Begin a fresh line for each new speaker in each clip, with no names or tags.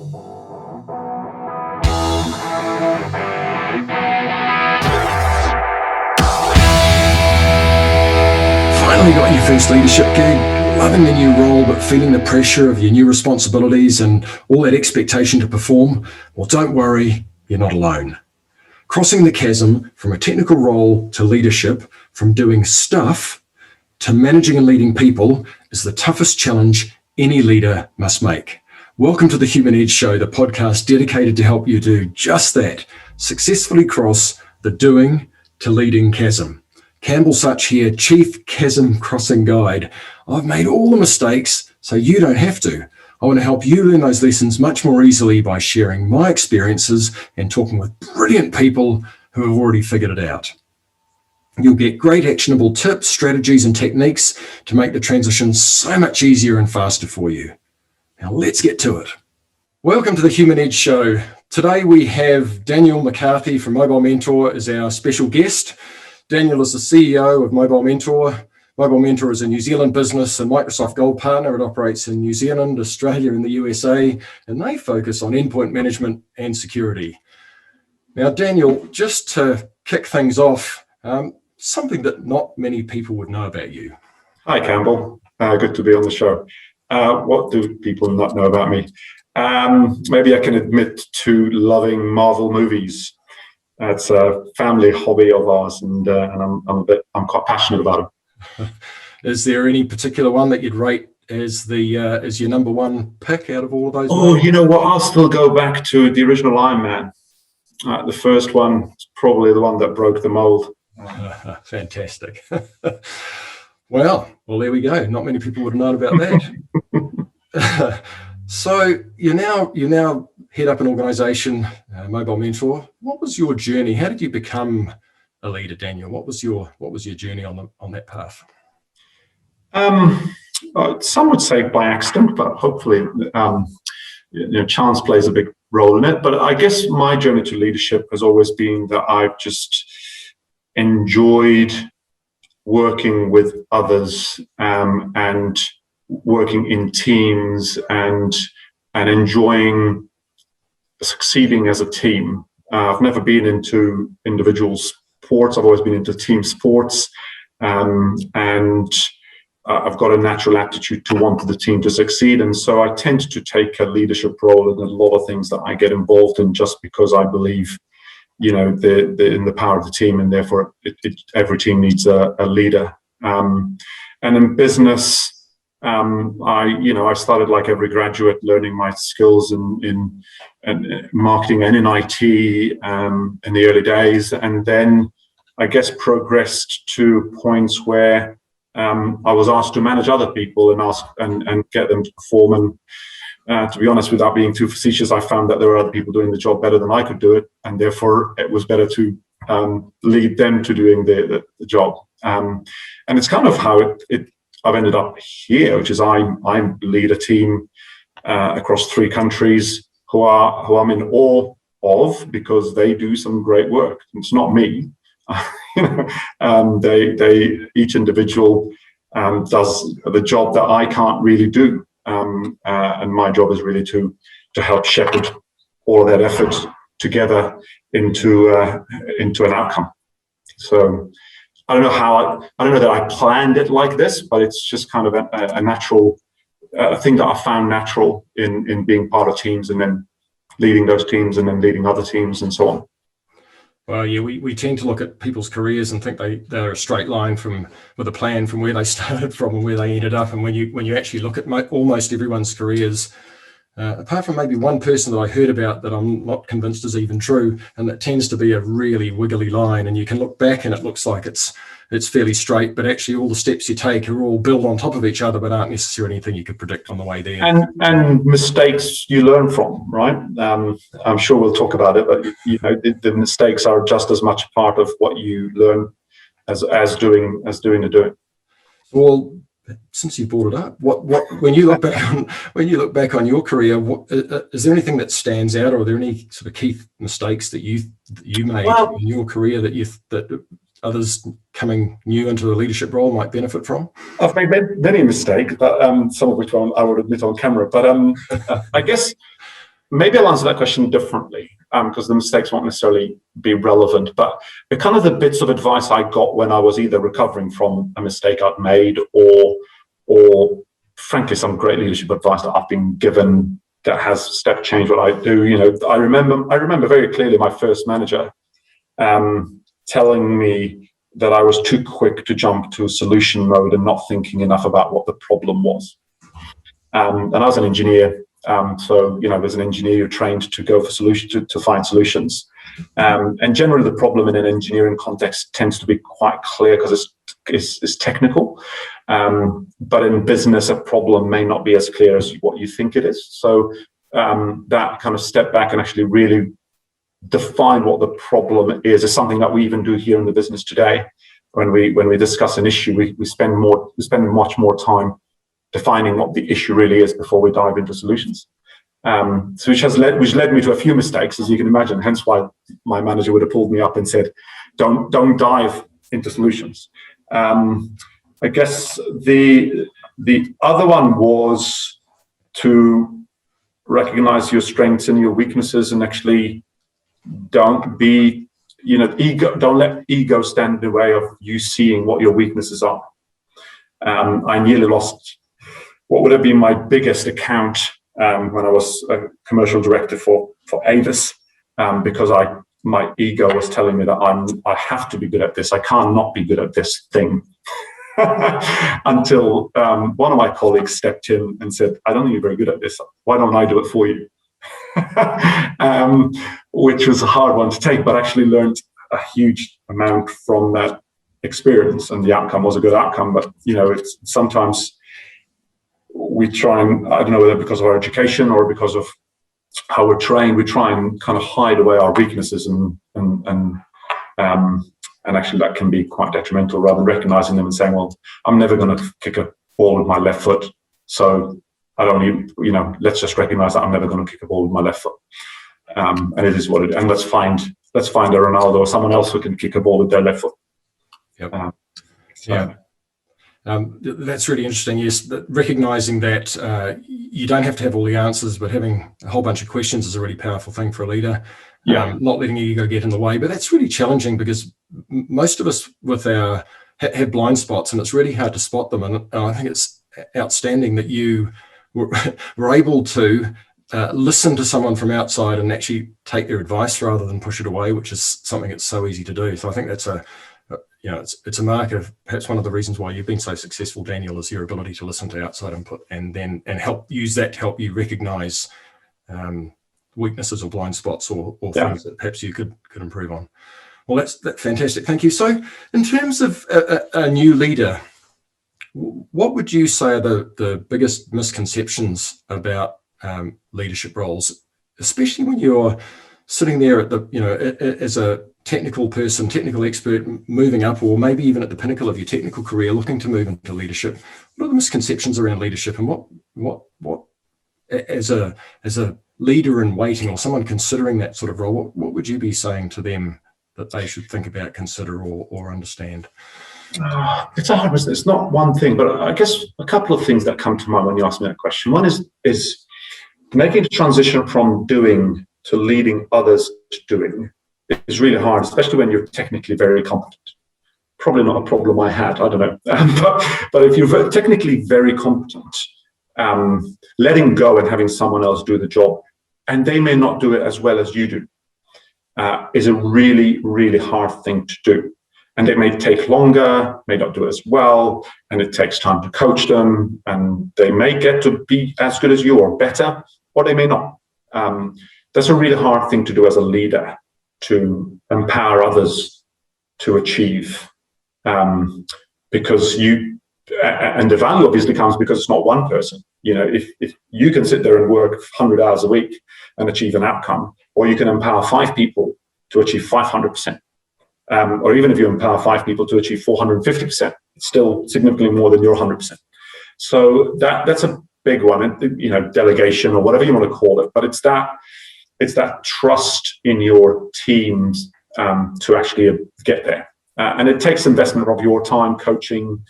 Finally got your first leadership gig, loving the new role, but feeling the pressure of your new responsibilities and all that expectation to perform? Well, don't worry, you're not alone. Crossing the chasm from a technical role to leadership, from doing stuff to managing and leading people, is the toughest challenge any leader must make. Welcome to the Human Edge Show, the podcast dedicated to help you do just that, successfully cross the doing to leading chasm. Campbell Such here, Chief Chasm Crossing Guide. I've made all the mistakes so you don't have to. I want to help you learn those lessons much more easily by sharing my experiences and talking with brilliant people who have already figured it out. You'll get great actionable tips, strategies, and techniques to make the transition so much easier and faster for you. Now let's get to it. Welcome to the Human Edge Show. Today we have Daniel McCarthy from Mobile Mentor as our special guest. Daniel is the CEO of Mobile Mentor. Mobile Mentor is a New Zealand business, a Microsoft Gold partner. It operates in New Zealand, Australia, and the USA, and they focus on endpoint management and security. Now, Daniel, just to kick things off, something that not many people would know about you.
Hi, Campbell. Good to be on the show. What do people not know about me? Maybe I can admit to loving Marvel movies. It's a family hobby of ours, and I'm quite passionate about it.
Is there any particular one that you'd rate as your number one pick out of all of those?
Oh, movies? You know what? I'll still go back to the original Iron Man. The first one is probably the one that broke the mold.
Fantastic. Well, there we go. Not many people would have known about that. So you now head up an organization, Mobile Mentor. What was your journey? How did you become a leader, Daniel? What was your journey on that path?
Some would say by accident, but hopefully, chance plays a big role in it. But I guess my journey to leadership has always been that I've just enjoyed working with others and working in teams and enjoying succeeding as a team. I've never been into individual sports. I've always been into team sports, and I've got a natural aptitude to want the team to succeed. And so I tend to take a leadership role in a lot of things that I get involved in, just because I believe, in the power of the team, and therefore every team needs a leader. And in business, I started like every graduate, learning my skills in marketing and in IT in the early days, and then I guess progressed to points where I was asked to manage other people and get them to perform. And to be honest, without being too facetious, I found that there were other people doing the job better than I could do it, and therefore it was better to lead them to doing the job. And it's kind of how I've ended up here, which is I lead a team across 3 countries who I'm in awe of, because they do some great work. It's not me. They each individual does the job that I can't really do, and my job is really to help shepherd all of that effort together into an outcome. So I don't know that I planned it like this, but it's just kind of a natural thing that I found natural in being part of teams, and then leading those teams, and then leading other teams, and so on.
Well, yeah, we tend to look at people's careers and think they're a straight line with a plan from where they started from and where they ended up. And when you actually look at almost everyone's careers, apart from maybe one person that I heard about that I'm not convinced is even true, and that tends to be a really wiggly line, and you can look back and it looks like it's fairly straight, but actually all the steps you take are all built on top of each other, but aren't necessarily anything you could predict on the way there.
And mistakes you learn from, right? I'm sure we'll talk about it, but the mistakes are just as much a part of what you learn as doing the doing.
Well, since you brought it up, what when you look back on your career, is there anything that stands out, or are there any sort of key mistakes that you made in your career that others coming new into a leadership role might benefit from?
I've made many mistakes, but some of which I would admit on camera. But I guess maybe I'll answer that question differently, because the mistakes won't necessarily be relevant, but the kind of the bits of advice I got when I was either recovering from a mistake I'd made, or frankly, some great leadership advice that I've been given that has step changed what I do. I remember very clearly my first manager telling me that I was too quick to jump to solution mode and not thinking enough about what the problem was. And I was an engineer. So, as an engineer, you're trained to go for solutions, to find solutions. And generally, the problem in an engineering context tends to be quite clear because it's technical. But in business, a problem may not be as clear as what you think it is. So that kind of step back and actually really define what the problem is something that we even do here in the business today. When we discuss an issue, we spend much more time defining what the issue really is before we dive into solutions. So which led me to a few mistakes, as you can imagine. Hence why my manager would have pulled me up and said, "Don't dive into solutions." I guess the other one was to recognize your strengths and your weaknesses, and actually don't let ego stand in the way of you seeing what your weaknesses are. I nearly lost what would have been my biggest account when I was a commercial director for Avis, because my ego was telling me that I have to be good at this. I can't not be good at this thing. Until one of my colleagues stepped in and said, "I don't think you're very good at this. Why don't I do it for you?" Which was a hard one to take, but actually learned a huge amount from that experience, and the outcome was a good outcome. But it's sometimes we try and, I don't know whether because of our education or because of how we're trained, we try and kind of hide away our weaknesses, and actually that can be quite detrimental, rather than recognizing them and saying, "Well, I'm never going to kick a ball with my left foot, so I don't need, let's just recognize that I'm never going to kick a ball with my left foot, and it is what it is. And let's find a Ronaldo or someone else who can kick a ball with their left foot."
Yep. That's really interesting. Yes, recognizing that you don't have to have all the answers, but having a whole bunch of questions is a really powerful thing for a leader. Not letting ego get in the way, but that's really challenging because most of us have blind spots, and it's really hard to spot them. And I think it's outstanding that you were able to listen to someone from outside and actually take their advice rather than push it away, which is something that's so easy to do. So I think that's it's a mark of perhaps one of the reasons why you've been so successful, Daniel, is your ability to listen to outside input and help use that to help you recognize weaknesses or blind spots or things that perhaps you could improve on. Well, that's fantastic. Thank you. So in terms of a new leader, what would you say are the biggest misconceptions about leadership roles, especially when you're sitting there at as a technical person, technical expert, moving up, or maybe even at the pinnacle of your technical career, looking to move into leadership? What are the misconceptions around leadership, and what as a leader in waiting or someone considering that sort of role, what would you be saying to them that they should think about, consider, or understand?
It's a hard one. It's not one thing, but I guess a couple of things that come to mind when you ask me that question. One is making the transition from doing to leading others to doing is really hard, especially when you're technically very competent. Probably not a problem I had, I don't know. But if you're technically very competent, letting go and having someone else do the job, and they may not do it as well as you do, is a really, really hard thing to do. And it may take longer, may not do it as well, and it takes time to coach them, and they may get to be as good as you or better, or they may not. That's a really hard thing to do as a leader, to empower others to achieve, because and the value obviously comes because it's not one person. If you can sit there and work 100 hours a week and achieve an outcome, or you can empower 5 people to achieve 500%, or even if you empower 5 people to achieve 450%, it's still significantly more than your 100%. So that's a big one, delegation or whatever you want to call it, but it's that trust in your teams to actually get there. And it takes investment of your time, coaching,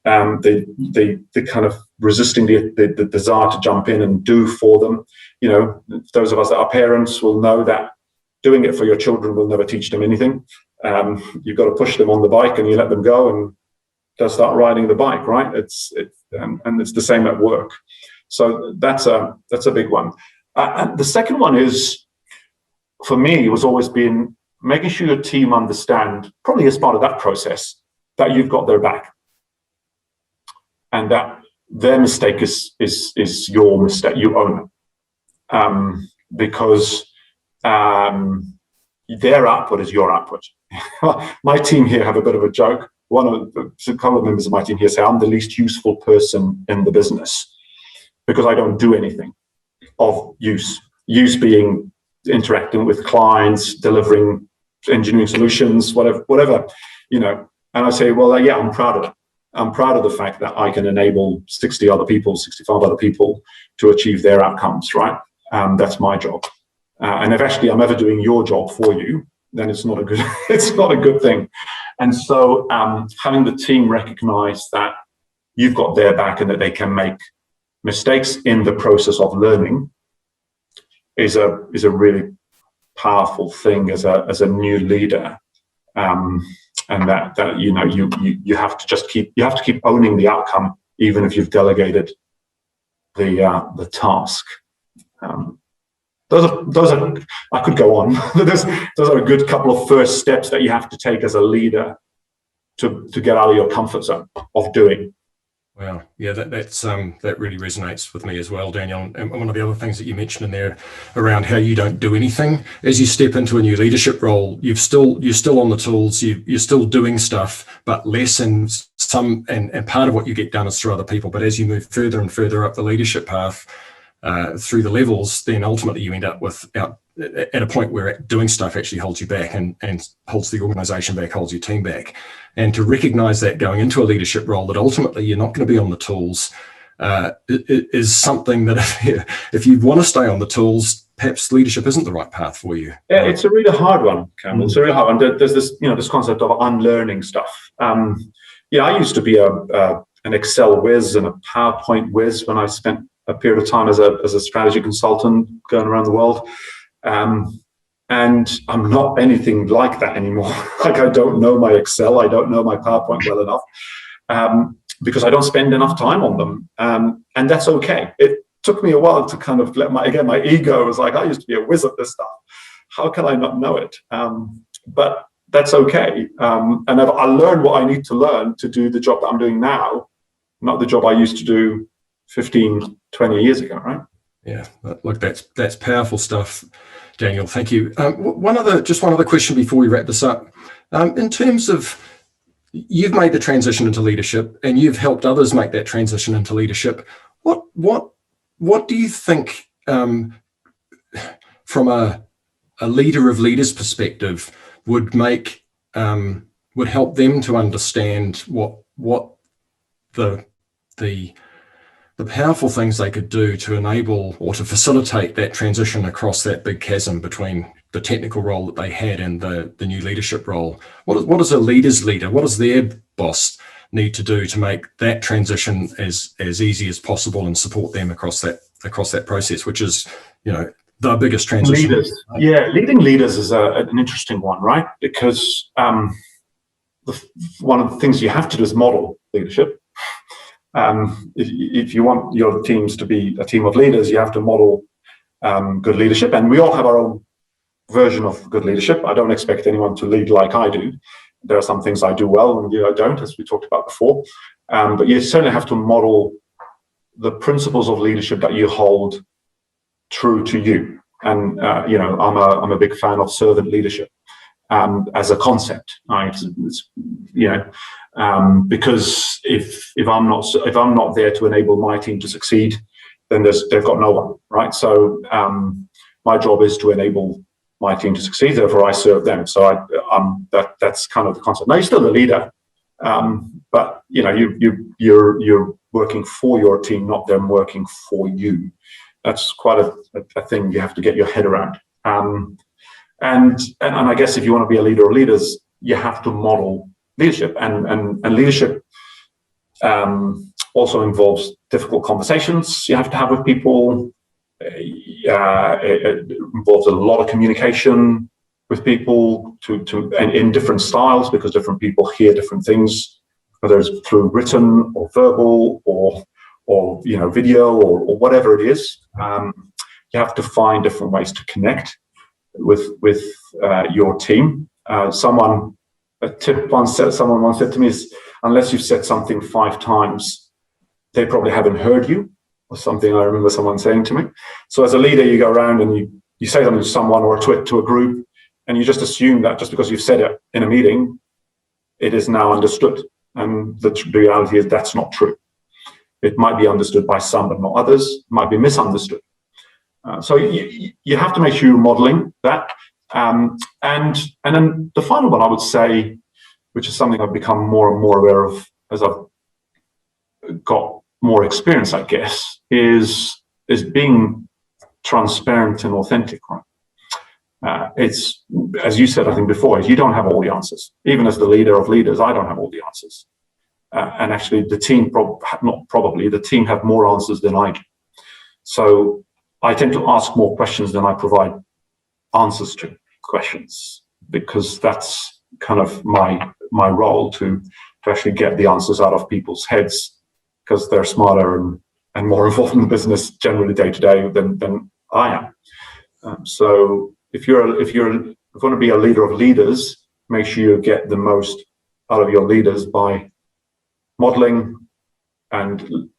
the kind of resisting the desire to jump in and do for them. those of us that are parents will know that doing it for your children will never teach them anything. You've got to push them on the bike and you let them go and they'll start riding the bike, right? And it's the same at work. So that's a big one. And the second one is, for me, was always been making sure your team understand, probably as part of that process, that you've got their back. And that their mistake is your mistake, you own it. Because their output is your output. My team here have a bit of a joke. A couple of members of my team here say I'm the least useful person in the business because I don't do anything of use. Use being interacting with clients, delivering engineering solutions, whatever. And I say, well, yeah, I'm proud of it. I'm proud of the fact that I can enable 65 other people to achieve their outcomes, right? That's my job. And if actually I'm ever doing your job for you, then it's not a good thing. And so having the team recognize that you've got their back and that they can make mistakes in the process of learning is a really powerful thing as a new leader. And that you have to keep owning the outcome, even if you've delegated the task. Those are I could go on. those are a good couple of first steps that you have to take as a leader to get out of your comfort zone of doing.
Wow, yeah, that really resonates with me as well, Daniel. And one of the other things that you mentioned in there around how you don't do anything as you step into a new leadership role, you're still on the tools, you're still doing stuff, but less, and part of what you get done is through other people. But as you move further and further up the leadership path, through the levels, then ultimately you end up at a point where doing stuff actually holds you back and holds the organization back, holds your team back. And to recognize that going into a leadership role, that ultimately you're not going to be on the tools, is something that if you want to stay on the tools, perhaps leadership isn't the right path for you.
Yeah, it's a really hard one, Campbell. It's a really hard one. There's this concept of unlearning stuff. I used to be an Excel whiz and a PowerPoint whiz when I spent a period of time as a strategy consultant going around the world. And I'm not anything like that anymore. Like, I don't know my Excel, I don't know my PowerPoint well enough, because I don't spend enough time on them. And that's okay. It took me a while to kind of my ego was like, I used to be a whiz at this stuff. How can I not know it? But that's okay. And I learned what I need to learn to do the job that I'm doing now, not the job I used to do 15, 20 years ago, right?
Yeah, look, that's powerful stuff, Daniel. Thank you. One other question before we wrap this up. In terms of, you've made the transition into leadership and you've helped others make that transition into leadership. What do you think, from a leader of leaders perspective, would help them to understand what the powerful things they could do to enable or to facilitate that transition across that big chasm between the technical role that they had and the new leadership role? What does a leader's leader, what does their boss need to do to make that transition as easy as possible and support them across that process, which is, the biggest transition?
Leaders. Yeah, leading leaders is an interesting one, right? Because one of the things you have to do is model leadership. If you want your teams to be a team of leaders, you have to model good leadership. And we all have our own version of good leadership. I don't expect anyone to lead like I do. There are some things I do well and I don't, as we talked about before. But you certainly have to model the principles of leadership that you hold true to you. And I'm a big fan of servant leadership as a concept. Right? Because if I'm not there to enable my team to succeed, then they've got no one, right? So my job is to enable my team to succeed. Therefore, I serve them. So that's kind of the concept. Now, you're still the leader, but you're working for your team, not them working for you. That's quite a thing you have to get your head around. And I guess if you want to be a leader of leaders, you have to model leadership, and leadership also involves difficult conversations you have to have with people. it involves a lot of communication with people and in different styles, because different people hear different things, whether it's through written or verbal or video or whatever it is. You have to find different ways to connect with your team. Someone once said to me is, unless you've said something 5 times, they probably haven't heard you, or something I remember someone saying to me. So as a leader, you go around and you say something to someone or to a group, and you just assume that just because you've said it in a meeting, it is now understood. And the reality is that's not true. It might be understood by some, but not others. It might be misunderstood. So you have to make sure you're modeling that. And then the final one I would say, which is something I've become more and more aware of as I've got more experience, I guess, is being transparent and authentic. Right? It's, as you said, I think before, is you don't have all the answers. Even as the leader of leaders, I don't have all the answers. And actually, the team the team have more answers than I do. So I tend to ask more questions than I provide answers to questions, because that's kind of my role to actually get the answers out of people's heads, because they're smarter and more involved in the business generally day to day than I am. So if you're going to be a leader of leaders, make sure you get the most out of your leaders by modeling and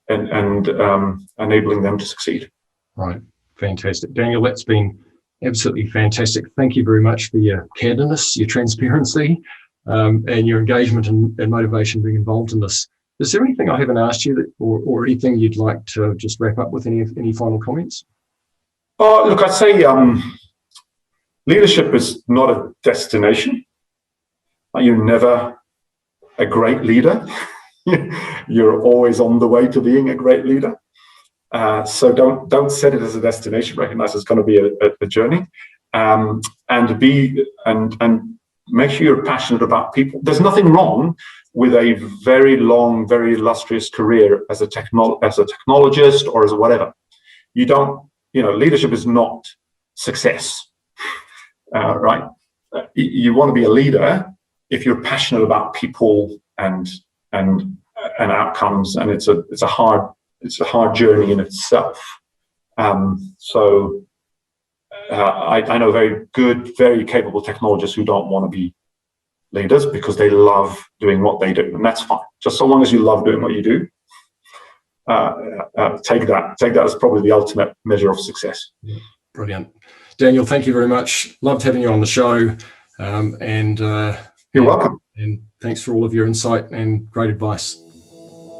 enabling them to succeed.
Right. Fantastic. Daniel, that's been absolutely fantastic. Thank you very much for your candidness, your transparency, and your engagement and motivation being involved in this. Is there anything I haven't asked you or anything you'd like to just wrap up with? Any final comments?
Oh, look, I'd say leadership is not a destination. You're never a great leader. You're always on the way to being a great leader. So don't set it as a destination. Recognize it's going to be a journey, and make sure you're passionate about people. There's nothing wrong with a very long, very illustrious career as a technologist or as whatever. Leadership is not success, right? You want to be a leader if you're passionate about people and outcomes, and it's a hard journey in itself. So I know very good, very capable technologists who don't want to be leaders because they love doing what they do, and that's fine. Just so long as you love doing what you do, take that as probably the ultimate measure of success.
Yeah, brilliant. Daniel, thank you very much. Loved having you on the show.
You're welcome.
And thanks for all of your insight and great advice.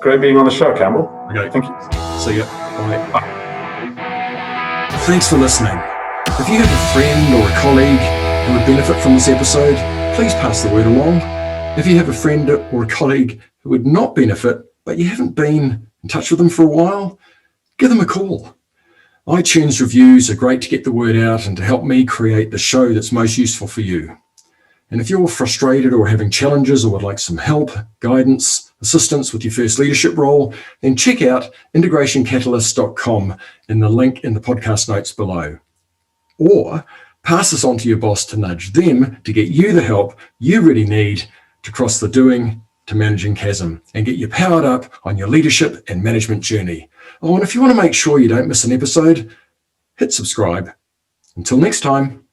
Great being on the show, Campbell.
Okay.
Thank you.
See ya. Bye. Thanks for listening. If you have a friend or a colleague who would benefit from this episode, please pass the word along. If you have a friend or a colleague who would not benefit, but you haven't been in touch with them for a while, give them a call. iTunes reviews are great to get the word out and to help me create the show that's most useful for you. And if you're frustrated or having challenges or would like some help, guidance, assistance with your first leadership role, then check out integrationcatalyst.com in the link in the podcast notes below. Or pass this on to your boss to nudge them to get you the help you really need to cross the doing to managing chasm and get you powered up on your leadership and management journey. Oh, and if you want to make sure you don't miss an episode, hit subscribe. Until next time.